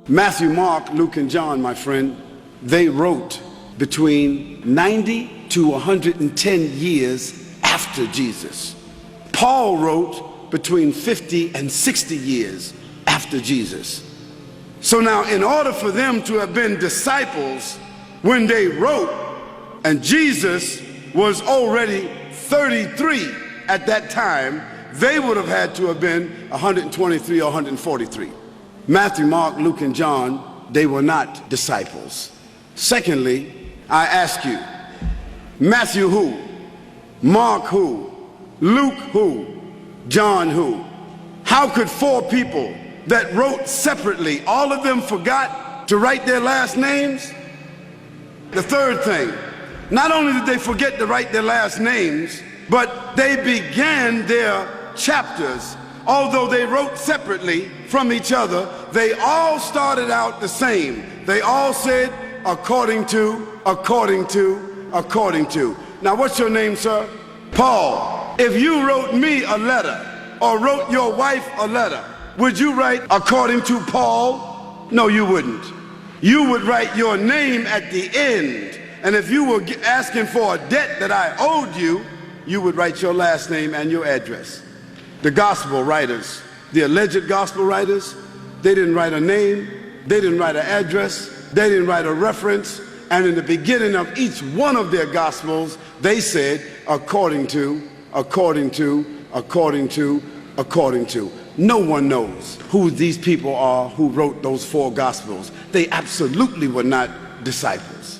Matthew, Mark, Luke, and John, my friend, they wrote between 90 to 110 years after Jesus. Paul wrote between 50 and 60 years after Jesus. So now, in order for them to have been disciples when they wrote, and Jesus was already 33 at that time, they would have had to have been 123 or 143. Matthew, Mark, Luke, and John, they were not disciples. Secondly, I ask you, Matthew who? Mark who? Luke who? John who? How could four people that wrote separately, all of them forgot to write their last names? The third thing, not only did they forget to write their last names, but they began their chapters. Although they wrote separately from each other, they all started out the same. They all said, according to, according to, according to. Now, what's your name, sir? Paul. If you wrote me a letter or wrote your wife a letter, would you write according to Paul? No, you wouldn't. You would write your name at the end. And if you were asking for a debt that I owed you, you would write your last name and your address. The gospel writers, the alleged gospel writers, they didn't write a name, they didn't write an address, they didn't write a reference, and in the beginning of each one of their gospels, they said, according to, according to, according to, according to. No one knows who these people are who wrote those four gospels. They absolutely were not disciples.